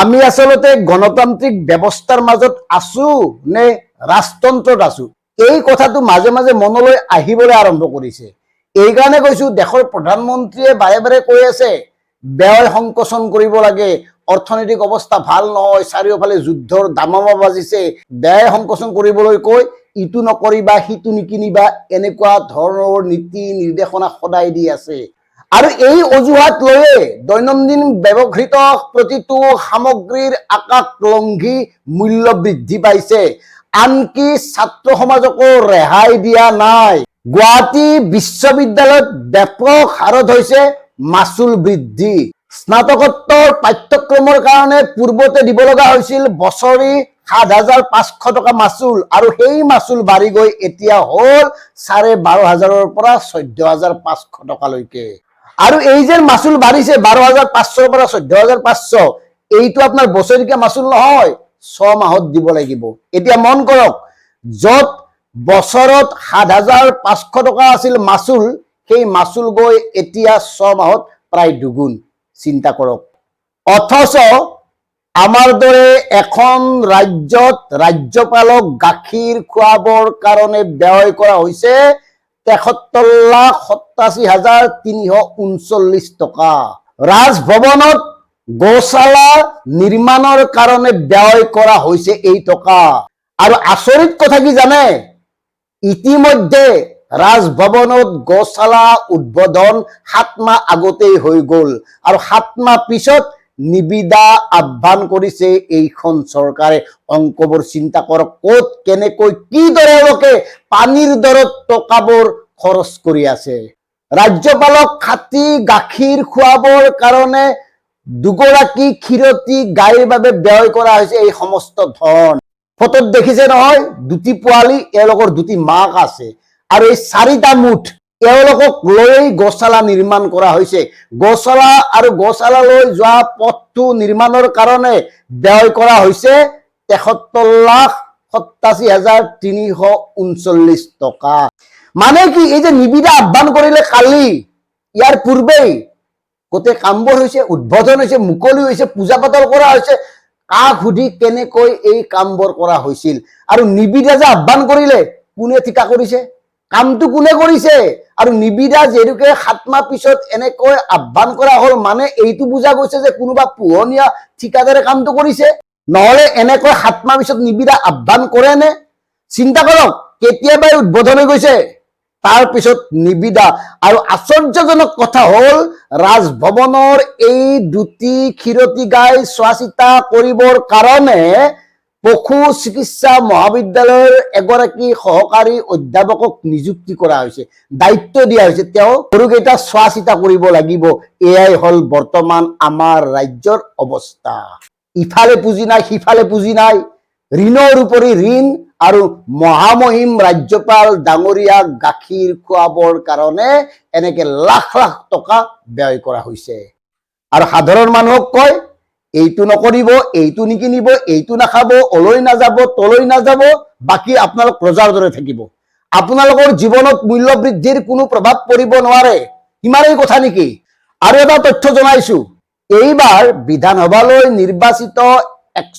আমি আসলতে গণতান্ত্ৰিক ব্যৱস্থাৰ মাজত আছো নে ৰাজতন্ত্ৰত আছো এই কথাটো মাজে মাজে মনলৈ আহিবলৈ আৰম্ভ কৰিছে। এই কাৰণে কৈছো দেশৰ প্ৰধানমন্ত্ৰীয়ে বাৰে বাৰে কৈ আছে ব্যয় সংকোচন কৰিব লাগে, অৰ্থনৈতিক অৱস্থা ভাল নহয়, চাৰিওফালে যুদ্ধৰ দামামা বাজিছে, ব্যয় সংকোচন কৰিবলৈ কৈ ইটো নকৰিবা সিটো নিকিনিবা এনেকুৱা ধৰণৰ নীতি নিৰ্দেশনা সদায় দি আছে। আৰু এই অজুহাত লৈয়ে দৈনন্দিন ব্যৱহৃত প্ৰতিটো সামগ্ৰীৰ আকাশ লংঘি মূল্য বৃদ্ধি পাইছে, আনকি ছাত্ৰ সমাজকো ৰেহাই দিয়া নাই। গুৱাহাটী বিশ্ববিদ্যালয়ত ব্যাপক হাৰত হৈছে মাচুল বৃদ্ধি। স্নাতকোত্তৰ পাঠ্যক্ৰমৰ কাৰণে পূৰ্বতে দিব লগা হৈছিল বছৰি ৭,৫০০ টকা মাচুল, আৰু সেই মাচুল বাঢ়ি গৈ এতিয়া হ'ল ১২,৫০০ৰ পৰা ১৪,৫০০ টকালৈকে। আৰু এই যে মাচুল বাঢ়িছে ১২,৫০০ৰ পৰা ১৪,৫০০, এইটো আপোনাৰ বছৰিকীয়া মাচুল নহয়, ৬ মাহত দিব লাগিব। এতিয়া মন কৰক, য'ত বছৰত ৭,৫০০ টকা আছিল মাচুল, সেই মাচুল গৈ এতিয়া ৬ মাহত প্ৰায় দুগুণ। চিন্তা কৰক। অথচ আমাৰ দৰে এখন ৰাজ্যত ৰাজ্যপালক গাখীৰ খুৱাবৰ কাৰণে ব্যয় কৰা হৈছে ৭৩,৮৭,৩৩৯ টকা। ৰাজভৱনত গৌশালা নিৰ্মাণৰ কাৰণে ব্যয় কৰা হৈছে এই টকা। আৰু আচৰিত কথা কি জানে, ইতিমধ্যে ৰাজভৱনত গৌশালা উদ্বোধন ৭ মাহ আগতেই হৈ গ'ল, আৰু ৭ মাহ পিছত নিবিদা আহ্বান কৰিছে এইখন চৰকাৰে। অংকবোৰ চিন্তা কৰক, ক'ত কেনেকৈ কিদৰে লোকে পানীৰ দৰত টকাবোৰ খৰচ কৰি আছে। ৰাজ্যপালক খাটি গাখীৰ খুৱাবৰ কাৰণে দুগৰাকী ক্ষীৰতী গাইৰ বাবে ব্যয় কৰা হৈছে এই সমস্ত ধন। ফটোত দেখিছে নহয়, দুটি পোৱালি, এওঁলোকৰ দুটি মাক আছে, আৰু এই ৪টা মুঠ এওঁলোকক লৈ গৌশালা নিৰ্মাণ কৰা হৈছে। গৌশালা আৰু গৌশালালৈ যোৱা পথটো নিৰ্মাণৰ কাৰণে ব্যয় কৰা হৈছে ৭৩,৮৭,৩৩৯ টকা। মানে কি, এই যে নিবিদা আহ্বান কৰিলে কালি, ইয়াৰ পূৰ্বেই গোটেই কামবোৰ হৈছে, উদ্বোধন হৈছে, মুকলি হৈছে, পূজা পাতল কৰা হৈছে। কাক সুধি কেনেকৈ এই কামবোৰ কৰা হৈছিল? আৰু নিবিদা যে আহ্বান কৰিলে, কোনে ঠিকা কৰিছে? কামটো কোনে কৰিছে? আৰু নিবিদা যেনেকৈ ৭ মাহ পিছত এনেকৈ আহ্বান কৰা হ'ল, মানে এইটো বুজা গৈছে যে কোনোবা পোহনীয়া ঠিকাদাৰে কামটো কৰিছে। নহলে এনেকৈ ৭ মাহ পিছত নিবিদা আহ্বান কৰে নে? চিন্তা কৰক, কেতিয়াবাই উদ্বোধন হৈ গৈছে, তাৰ পিছত নিবিদা। আৰু আশ্চৰ্যজনক কথা হ'ল, ৰাজভৱনৰ এই দুটি ক্ষীৰতী গাই চোৱা চিতা কৰিবৰ কাৰণে পশু চিকিৎসা মহাবিদ্যালয়ৰ এগৰাকী সহকাৰী অধ্যাপকক নিযুক্তি কৰা হৈছে, দায়িত্ব দিয়া হৈছে, তেওঁ গৰুকেইটা চোৱা চিতা কৰিব লাগিব। এয়াই হ'ল বৰ্তমান আমাৰ ৰাজ্যৰ অৱস্থা। ইফালে পুঁজি নাই, সিফালে পুঁজি নাই, ঋণৰ উপৰি ঋণ, আৰু মহামহিম ৰাজ্যপাল ডাঙৰীয়াক গাখীৰ খুৱাবৰ কাৰণে এনেকে লাখ লাখ টকা ব্যয় কৰা হৈছে। আৰু সাধাৰণ মানুহক কয় এইটো নকৰিব, এইটো নিকিনিব, এইটো নাখাব, অলৈ নাযাব, তলৈ নাযাব, বাকী আপোনালোক ৰজাৰ দৰে থাকিব, আপোনালোকৰ জীৱনত মূল্য বৃদ্ধিৰ কোনো প্ৰভাৱ পৰিব নোৱাৰে। ইমানেই কথা নেকি? আৰু এটা তথ্য জনাইছো, এইবাৰ বিধানসভালৈ নিৰ্বাচিত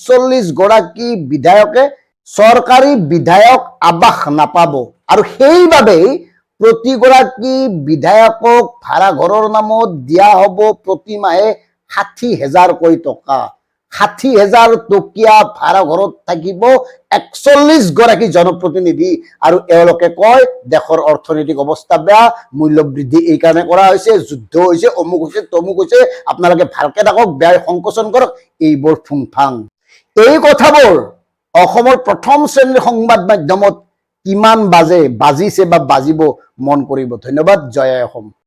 ৪১ গৰাকী বিধায়কে চৰকাৰী বিধায়ক আৱাস নাপাব, আৰু সেইবাবেই প্ৰতিগৰাকী বিধায়কক ভাড়াঘৰৰ নামত দিয়া হ'ব প্ৰতি মাহে ৬০,০০০কৈ টকা। ৬০,০০০ টকীয়া ভাড়াঘৰত থাকিব ৪১ গৰাকী জনপ্ৰতিনিধি, আৰু এওঁলোকে কয় দেশৰ অৰ্থনৈতিক অৱস্থা বেয়া, মূল্য বৃদ্ধি এই কাৰণে কৰা হৈছে, যুদ্ধ হৈছে, অমুক হৈছে, তমুক হৈছে, আপোনালোকে ভালকে থাকক, ব্যয় সংকোচন কৰক। এইবোৰ ফুংফাং। এই কথাবোৰ অসমৰ প্ৰথম শ্ৰেণীৰ সংবাদ মাধ্যমত কিমান বাজিছে বা বাজিব মন কৰিব। ধন্যবাদ। জয় অসম।